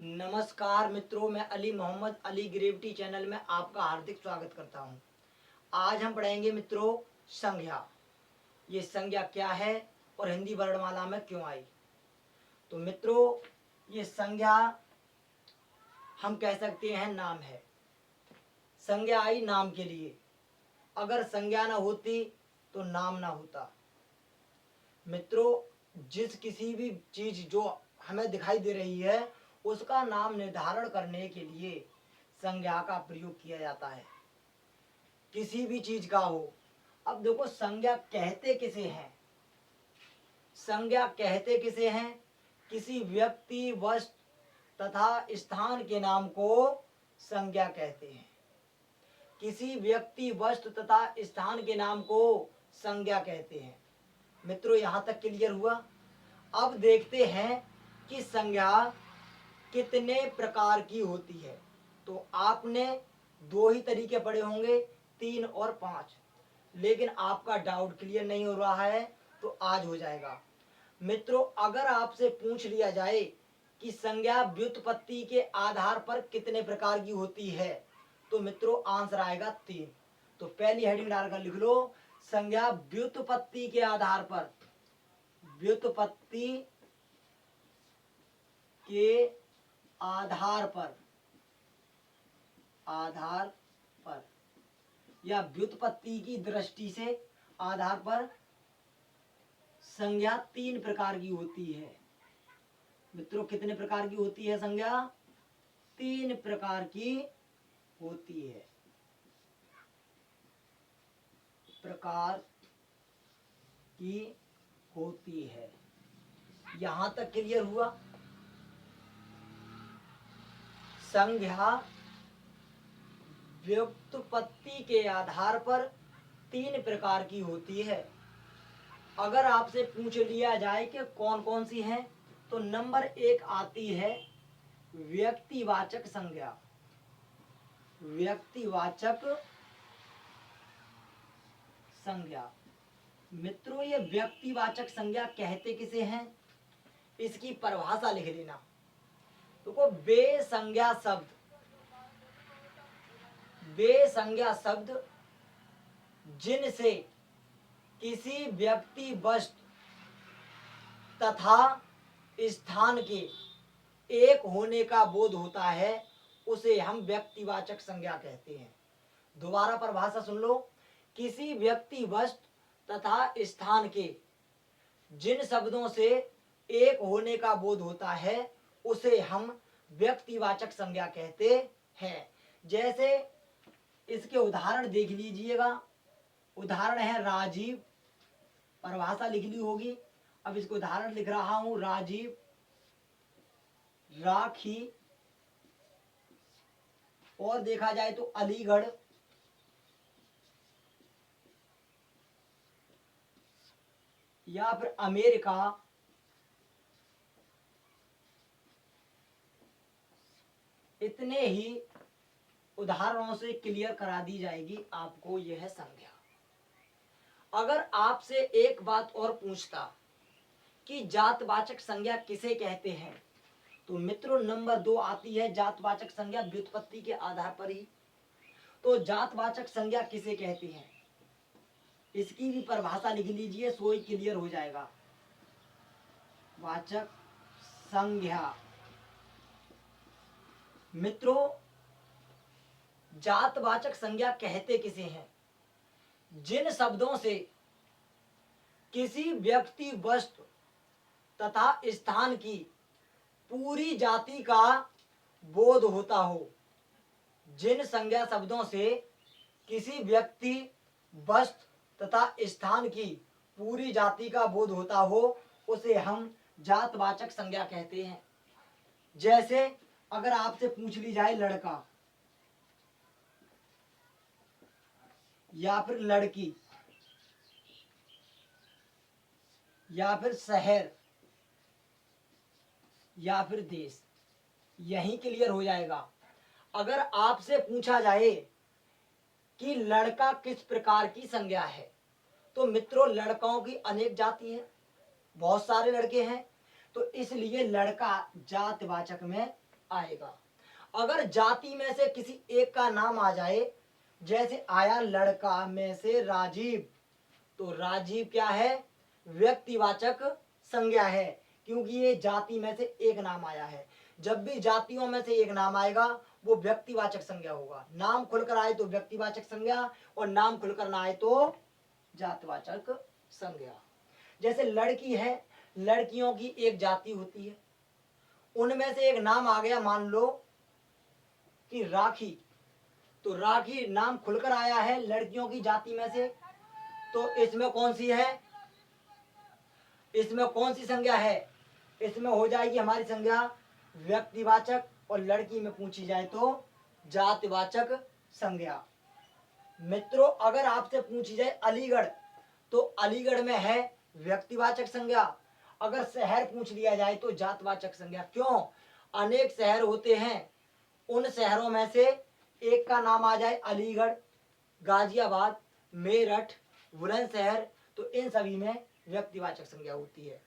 नमस्कार मित्रों, मैं अली मोहम्मद अली ग्रेविटी चैनल में आपका हार्दिक स्वागत करता हूं। आज हम पढ़ेंगे मित्रों संज्ञा। ये संज्ञा क्या है और हिंदी वर्णमाला में क्यों आई। तो मित्रों, ये संज्ञा हम कह सकते हैं नाम है। संज्ञा आई नाम के लिए। अगर संज्ञा ना होती तो नाम ना होता। मित्रों, जिस किसी भी चीज जो हमें दिखाई दे रही है उसका नाम निर्धारण करने के लिए संज्ञा का प्रयोग किया जाता है। किसी भी चीज का हो। अब देखो, संज्ञा कहते किसे हैं? संज्ञा कहते किसे हैं? किसी व्यक्ति, वस्तु तथा स्थान के नाम को संज्ञा कहते हैं। किसी व्यक्ति, वस्तु तथा स्थान के नाम को संज्ञा कहते हैं। मित्रों, यहाँ तक क्लियर हुआ। अब देखते हैं कि संज्ञा कितने प्रकार की होती है। तो आपने दो ही तरीके पढ़े होंगे, 3 और 5, लेकिन आपका डाउट क्लियर नहीं हो रहा है तो आज हो जाएगा। मित्रों, अगर आपसे पूछ लिया जाए कि संज्ञा व्युत्पत्ति के आधार पर कितने प्रकार की होती है तो मित्रों आंसर आएगा 3। तो पहली हेडिंग डालकर लिख लो, संज्ञा व्युत्पत्ति के आधार पर, व्युत्पत्ति के आधार पर, या व्युत्पत्ति की दृष्टि से आधार पर संज्ञा 3 प्रकार की होती है। मित्रों, कितने प्रकार की होती है संज्ञा? 3 प्रकार की होती है। प्रकार की होती है। यहां तक क्लियर हुआ। संज्ञा व्युत्पत्ति के आधार पर 3 प्रकार की होती है। अगर आपसे पूछ लिया जाए कि कौन कौन सी हैं तो नंबर 1 आती है व्यक्तिवाचक संज्ञा। व्यक्तिवाचक संज्ञा। मित्रों, ये व्यक्तिवाचक संज्ञा कहते किसे हैं? इसकी परिभाषा लिख लेना। देखो, वे संज्ञा शब्द जिनसे किसी व्यक्ति, वस्तु तथा स्थान के एक होने का बोध होता है उसे हम व्यक्तिवाचक संज्ञा कहते हैं। दोबारा परिभाषा सुन लो। किसी व्यक्ति, वस्तु तथा स्थान के जिन शब्दों से एक होने का बोध होता है उसे हम व्यक्तिवाचक संज्ञा कहते हैं। जैसे इसके उदाहरण देख लीजिएगा। उदाहरण है राजीव। परिभाषा लिख ली होगी। अब इसको उदाहरण लिख रहा हूं। राजीव, राखी, और देखा जाए तो अलीगढ़, या फिर अमेरिका, इतने ही उदाहरणों से क्लियर करा दी जाएगी आपको यह संज्ञा। अगर आपसे एक बात और पूछता कि जातवाचक संज्ञा किसे कहते हैं तो मित्रों नंबर 2 आती है जातवाचक संज्ञा व्युत्पत्ति के आधार पर ही। तो जातवाचक संज्ञा किसे कहते हैं इसकी भी परिभाषा लिख लीजिए, सो ही क्लियर हो जाएगा। वाचक संज्ञा। मित्रों, जातवाचक संज्ञा कहते किसे हैं? जिन शब्दों से किसी व्यक्ति, वस्तु तथा स्थान की पूरी जाति का बोध होता हो। जिन संज्ञा शब्दों से किसी व्यक्ति, वस्तु तथा स्थान की पूरी जाति का बोध होता हो उसे हम जातवाचक संज्ञा कहते हैं। जैसे अगर आपसे पूछ ली जाए लड़का या फिर लड़की या फिर शहर या फिर देश, यही क्लियर हो जाएगा। अगर आपसे पूछा जाए कि लड़का किस प्रकार की संज्ञा है तो मित्रों लड़कों की अनेक जाति है, बहुत सारे लड़के हैं, तो इसलिए लड़का जातवाचक में आएगा। अगर जाति में से किसी एक का नाम आ जाए, जैसे आया लड़का में से राजीव, तो राजीव क्या है? व्यक्तिवाचक संज्ञा है, क्योंकि ये जाति में से एक नाम आया है। जब भी जातियों में से एक नाम आएगा वो व्यक्तिवाचक संज्ञा होगा। नाम खुलकर आए तो व्यक्तिवाचक संज्ञा, और नाम खुलकर ना आए तो जातवाचक संज्ञा। जैसे लड़की है, लड़कियों की एक जाति होती है, उनमें से एक नाम आ गया, मान लो कि राखी, तो राखी नाम खुलकर आया है लड़कियों की जाति में से, तो इसमें कौन सी है? इसमें कौन सी संज्ञा है? इसमें हो जाएगी हमारी संज्ञा व्यक्तिवाचक, और लड़की में पूछी जाए तो जातिवाचक संज्ञा। मित्रों, अगर आपसे पूछी जाए अलीगढ़, तो अलीगढ़ में है व्यक्तिवाचक संज्ञा। अगर शहर पूछ लिया जाए तो जातवाचक संज्ञा। क्यों? अनेक शहर होते हैं, उन शहरों में से एक का नाम आ जाए अलीगढ़, गाजियाबाद, मेरठ, बुलंदशहर, तो इन सभी में व्यक्तिवाचक संज्ञा होती है।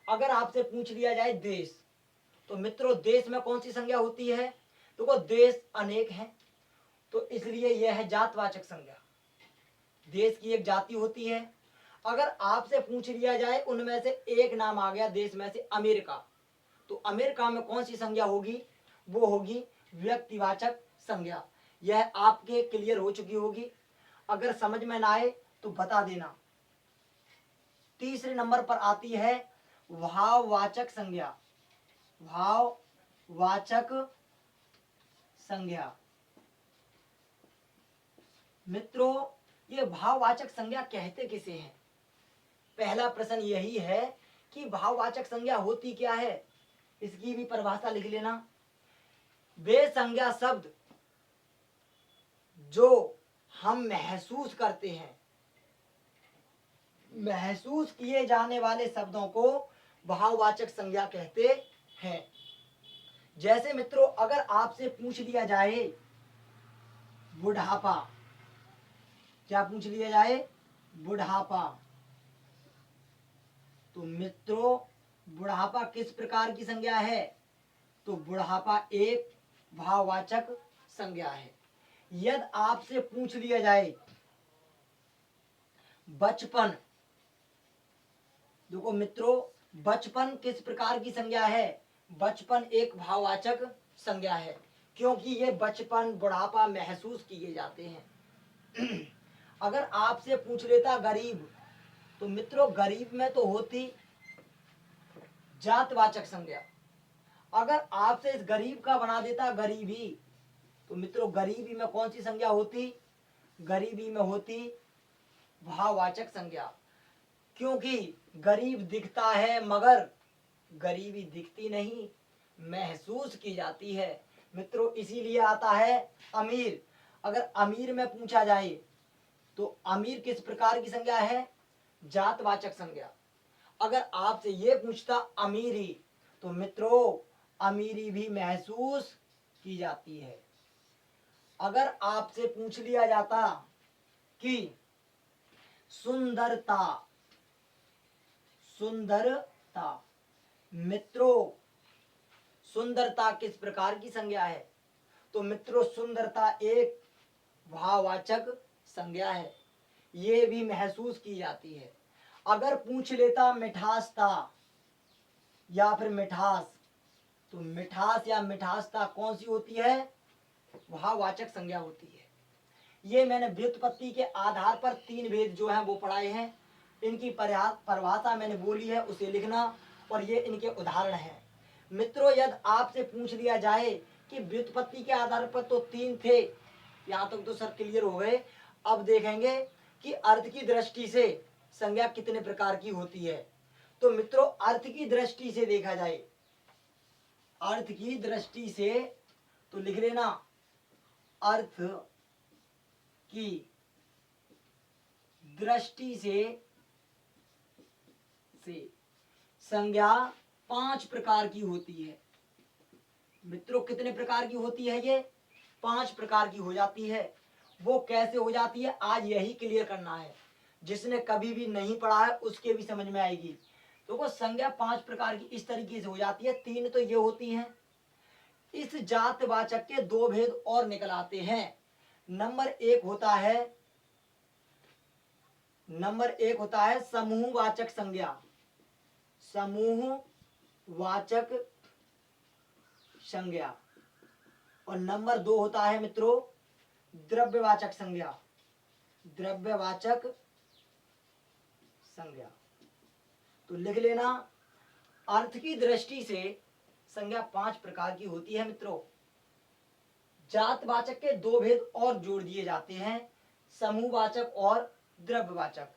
अगर आपसे पूछ लिया जाए देश, तो मित्रों देश में कौन सी संज्ञा होती है? तो देश अनेक हैं, तो इसलिए यह है जातवाचक संज्ञा। देश की एक जाति होती है। अगर आपसे पूछ लिया जाए उनमें से एक नाम आ गया देश में से अमेरिका, तो अमेरिका में कौन सी संज्ञा होगी? वो होगी व्यक्तिवाचक संज्ञा। यह आपके क्लियर हो चुकी होगी। अगर समझ में ना आए तो बता देना। तीसरे नंबर पर आती है भाववाचक संज्ञा। भाववाचक संज्ञा। मित्रों, ये भाववाचक संज्ञा कहते किसे हैं? पहला प्रश्न यही है कि भाववाचक संज्ञा होती क्या है, इसकी भी परिभाषा लिख लेना। वे संज्ञा शब्द जो हम महसूस करते हैं, महसूस किए जाने वाले शब्दों को भाववाचक संज्ञा कहते हैं। जैसे मित्रों, अगर आपसे पूछ लिया जाए बुढ़ापा, क्या पूछ लिया जाए? बुढ़ापा, तो मित्रों बुढ़ापा किस प्रकार की संज्ञा है? तो बुढ़ापा एक भाववाचक संज्ञा है। यदि आपसे पूछ लिया जाए बचपन, देखो मित्रों बचपन किस प्रकार की संज्ञा है? बचपन एक भाववाचक संज्ञा है, क्योंकि ये बचपन बुढ़ापा महसूस किए जाते हैं। अगर आपसे पूछ लेता गरीब, तो मित्रों गरीब में तो होती जातवाचक संज्ञा। अगर आपसे इस गरीब का बना देता गरीबी, तो मित्रों गरीबी में कौन सी संज्ञा होती? गरीबी में होती भाववाचक संज्ञा, क्योंकि गरीब दिखता है मगर गरीबी दिखती नहीं, महसूस की जाती है। मित्रों इसीलिए आता है अमीर। अगर अमीर में पूछा जाए तो अमीर किस प्रकार की संज्ञा है? जातवाचक संज्ञा। अगर आपसे ये पूछता अमीरी, तो मित्रों अमीरी भी महसूस की जाती है। अगर आपसे पूछ लिया जाता कि सुंदरता, सुंदरता, मित्रों सुंदरता किस प्रकार की संज्ञा है? तो मित्रों सुंदरता एक भाववाचक संज्ञा है, ये भी महसूस की जाती है। अगर पूछ लेता मिठासता या फिर मिठास, तो मिठास या मिठासता कौन सी होती है? भाववाचक संज्ञा होती है। ये मैंने व्युत्पत्ति के आधार पर तीन भेद जो हैं वो पढ़ाए हैं। इनकी परिभाषा मैंने बोली है, उसे लिखना, और ये इनके उदाहरण हैं। मित्रों यदि आपसे पूछ लिया जाए कि व्युत्पत्ति के आधार पर तो तीन थे, यहाँ तक तो सर क्लियर हो गए। अब देखेंगे कि अर्थ की दृष्टि से संज्ञा कितने प्रकार की होती है। तो मित्रों अर्थ की दृष्टि से देखा जाए, अर्थ की दृष्टि से तो लिख लेना, अर्थ की दृष्टि से संज्ञा 5 प्रकार की होती है। मित्रों कितने प्रकार की होती है? ये 5 प्रकार की हो जाती है। वो कैसे हो जाती है आज यही क्लियर करना है। जिसने कभी भी नहीं पढ़ा है उसके भी समझ में आएगी। तो वो संज्ञा 5 प्रकार की इस तरीके से हो जाती है। 3 तो ये होती हैं इस जातवाचक के दो भेद और निकल आते हैं। नंबर एक होता है समूहवाचक संज्ञा, समूहवाचक संज्ञा। और नंबर दो होता है मित्रों द्रव्यवाचक संज्ञा, द्रव्यवाचक संज्ञा। तो लिख लेना, अर्थ की दृष्टि से संज्ञा 5 प्रकार की होती है मित्रों। जातवाचक के दो भेद और जोड़ दिए जाते हैं, समूहवाचक और द्रव्यवाचक।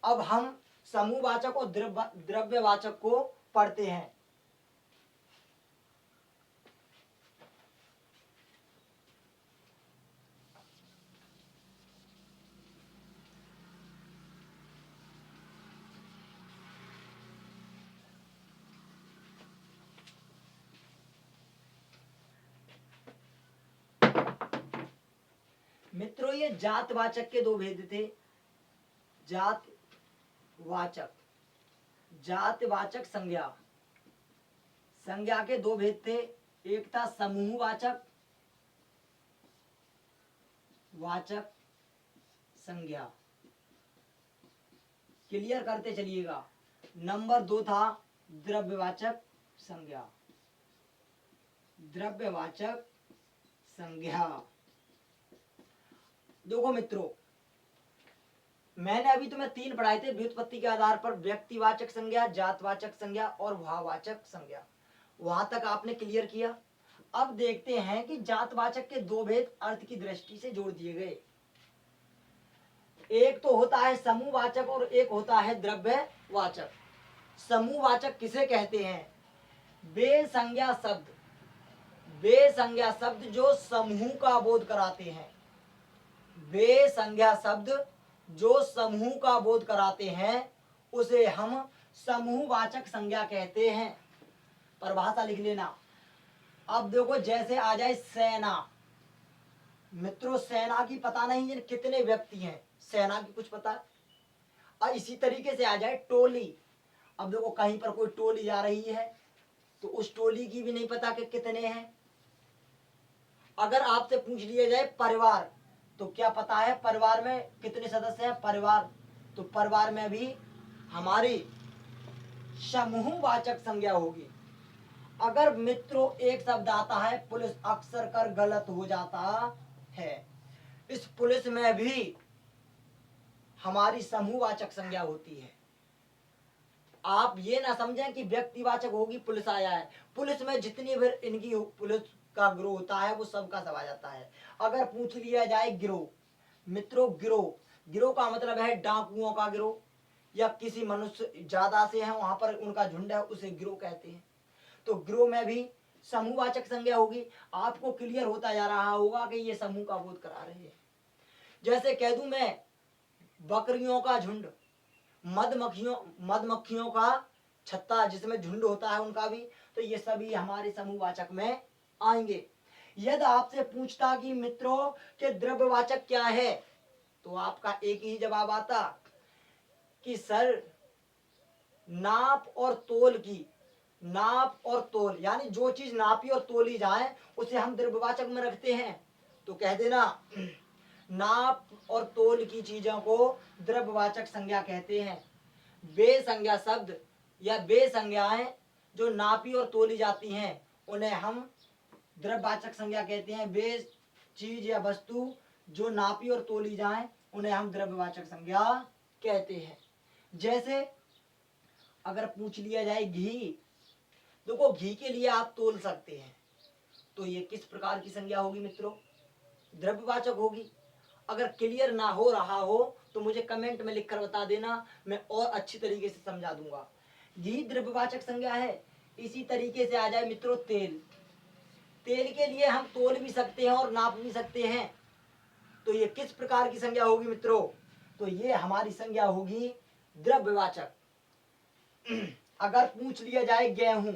अब हम समूहवाचक और द्रव्यवाचक को पढ़ते हैं। मित्रों ये जातवाचक के दो भेद थे। जातवाचक संज्ञा के दो भेद थे। एक था समूहवाचक संज्ञा, क्लियर करते चलिएगा। नंबर दो था द्रव्यवाचक संज्ञा, देखो मित्रों, मैंने अभी तुम्हें 3 पढ़ाए थे व्युत्पत्ति के आधार पर, व्यक्तिवाचक संज्ञा, जातवाचक संज्ञा और भाववाचक संज्ञा। वहां तक आपने क्लियर किया। अब देखते हैं कि जातवाचक के दो भेद अर्थ की दृष्टि से जोड़ दिए गए। एक तो होता है समूहवाचक और एक होता है द्रव्यवाचक। समूहवाचक किसे कहते हैं? वे संज्ञा शब्द जो समूह का बोध कराते हैं, वे संज्ञा शब्द जो समूह का बोध कराते हैं उसे हम समूहवाचक संज्ञा कहते हैं। परिभाषा लिख लेना। अब देखो, जैसे आ जाए सेना। मित्रों सेना की पता नहीं कितने व्यक्ति हैं, सेना की कुछ पता। और इसी तरीके से आ जाए टोली। अब देखो कहीं पर कोई टोली जा रही है तो उस टोली की भी नहीं पता कि कितने हैं। अगर आपसे पूछ लिया जाए परिवार, तो क्या पता है परिवार में कितने सदस्य हैं? परिवार, तो परिवार में भी हमारी समूहवाचक संज्ञा होगी। अगर मित्रों एक शब्द आता है पुलिस, अक्सर कर गलत हो जाता है, इस पुलिस में भी हमारी समूहवाचक संज्ञा होती है। आप ये ना समझें कि व्यक्तिवाचक होगी पुलिस आया है। पुलिस में जितनी भी इनकी पुलिस का गिरोह होता है वो सबका सब आ जाता है। अगर पूछ लिया जाए गिरोह, मित्रों गिरोह का मतलब है डाकुओं का गिरोह, या किसी मनुष्य ज्यादा से है वहां पर उनका झुंड है, उसे गिरोह कहते हैं। तो गिरोह में भी समूहवाचक संज्ञा होगी। आपको क्लियर होता जा रहा होगा कि ये समूह का बोध करा रहे हैं। जैसे कह दूं मैं बकरियों का झुंड, मधमक्खियों का छत्ता जिसमें झुंड होता है उनका भी, तो ये सभी हमारे समूहवाचक में आएंगे। यदि आपसे पूछता कि मित्रों के द्रव्यवाचक क्या है, तो आपका एक ही जवाब आता कि सर नाप और तोल, यानी जो चीज नापी और तोली जाए उसे हम द्रव्यवाचक में रखते हैं। तो कह देना नाप और तोल की चीजों को द्रव्यवाचक संज्ञा कहते हैं। वे संज्ञा शब्द या वे संज्ञाएं जो नापी और तोली जाती हैं उन्हें हम द्रव्यवाचक संज्ञा कहते हैं। वे चीज या वस्तु जो नापी और तोली जाए उन्हें हम द्रव्यवाचक संज्ञा कहते हैं। जैसे अगर पूछ लिया जाए घी, देखो घी के लिए आप तोल सकते हैं, तो ये किस प्रकार की संज्ञा होगी मित्रों? द्रव्यवाचक होगी। अगर क्लियर ना हो रहा हो तो मुझे कमेंट में लिखकर बता देना, मैं और अच्छी तरीके से समझा दूंगा। घी द्रव्यवाचक संज्ञा है। इसी तरीके से आ जाए मित्रों तेल के लिए हम तोल भी सकते हैं और नाप भी सकते हैं, तो ये किस प्रकार की संज्ञा होगी मित्रों? तो ये हमारी संज्ञा होगी द्रव्यवाचक। अगर पूछ लिया जाए गेहूं,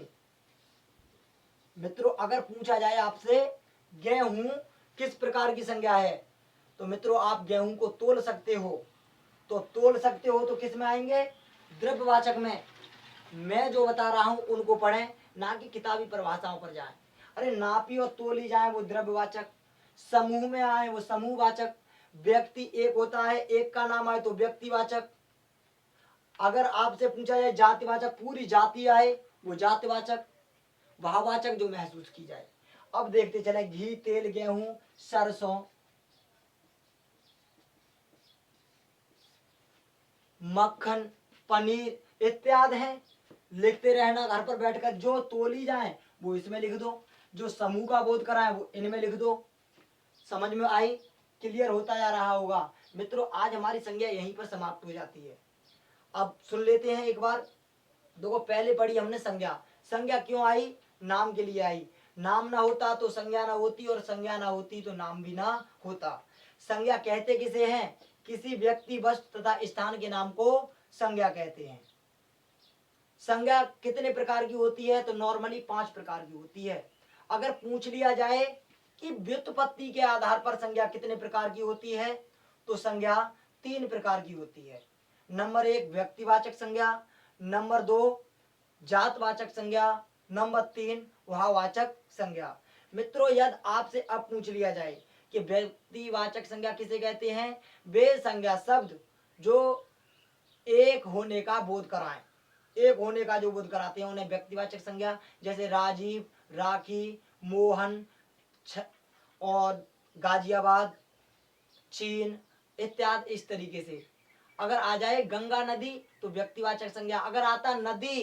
मित्रों अगर पूछा जाए आपसे गेहूं किस प्रकार की संज्ञा है, तो मित्रों आप गेहूं को तोल सकते हो। तो किस में आएंगे? द्रव्यवाचक में। मैं जो बता रहा हूं उनको पढ़ें, ना कि किताबी परिभाषाओं पर जाएं। अरे नापी और तोली जाए वो द्रव्यवाचक, समूह में आए वो समूहवाचक, व्यक्ति एक होता है एक का नाम आए तो व्यक्तिवाचक, अगर आपसे पूछा जाए जातिवाचक पूरी जाति आए वो जातिवाचक, भाववाचक जो महसूस की जाए। अब देखते चले घी तेल गेहूं सरसों मक्खन पनीर इत्यादि हैं, लिखते रहना घर पर बैठकर। जो तोली जाए वो इसमें लिख दो, जो समूह का बोध कराए वो इनमें लिख दो। समझ में आई? क्लियर होता जा रहा होगा मित्रों। आज हमारी संज्ञा यहीं पर समाप्त हो जाती है। अब सुन लेते हैं एक बार। देखो पहले पढ़ी हमने संज्ञा। संज्ञा क्यों आई? नाम के लिए आई। नाम ना होता तो संज्ञा ना होती, और संज्ञा ना होती तो नाम भी ना होता। संज्ञा कहते किसे हैं? किसी व्यक्ति वस्तु तथा स्थान के नाम को संज्ञा कहते हैं। संज्ञा कितने प्रकार की होती है? तो नॉर्मली 5 प्रकार की होती है। अगर पूछ लिया जाए कि व्युत्पत्ति के आधार पर संज्ञा कितने प्रकार की होती है, तो संज्ञा 3 प्रकार की होती है। नंबर 1 व्यक्तिवाचक संज्ञा, नंबर 2 जातवाचक संज्ञा, नंबर 3 भाववाचक संज्ञा। मित्रों यदि आपसे अब पूछ लिया जाए कि व्यक्तिवाचक संज्ञा किसे कहते हैं? वे संज्ञा शब्द जो एक होने का बोध कराएं, एक होने का जो बोध कराते हैं उन्हें व्यक्तिवाचक संज्ञा। जैसे राजीव, राखी, मोहन और गाजियाबाद, चीन इत्यादि। इस तरीके से अगर आ जाए गंगा नदी तो व्यक्तिवाचक संज्ञा, अगर आता नदी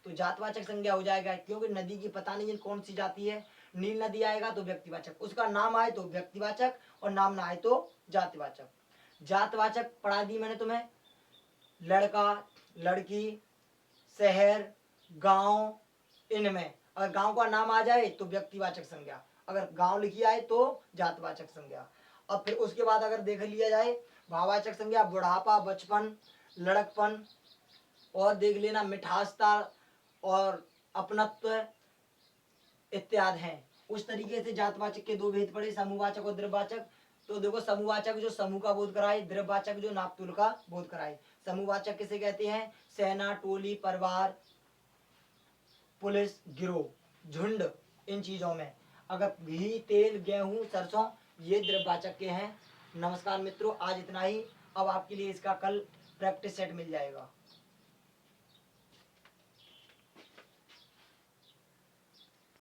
तो जातवाचक संज्ञा हो जाएगा, क्योंकि नदी की पता नहीं कौन सी जाती है। नील नदी आएगा तो व्यक्तिवाचक, उसका नाम आए तो व्यक्तिवाचक और नाम ना आए तो जातिवाचक। जातवाचक पढ़ा दी मैंने तुम्हें, लड़का लड़की शहर गांव, इनमें अगर गांव का नाम आ जाए तो व्यक्तिवाचक संज्ञा, अगर गांव लिखी आए तो जातवाचक संज्ञा। अब फिर उसके बाद अगर देख लिया जाए भाववाचक संज्ञा, बुढ़ापा बचपन लड़कपन, और देख लेना मिठासता और अपनत्व इत्यादि हैं। उस तरीके से जातवाचक के 2 भेद पड़े, समूहवाचक और द्रव्यवाचक। तो देखो समूहवाचक जो समूह का बोध कराए, द्रव्यवाचक जो नापतोल का बोध कराए। समूहवाचक किसे कहते हैं? सेना टोली परिवार पुलिस गिरोह झुंड, इन चीजों में। अगर घी तेल गेहूं सरसों ये द्रव्यवाचक के हैं। नमस्कार मित्रों, आज इतना ही। अब आपके लिए इसका कल प्रैक्टिस सेट मिल जाएगा।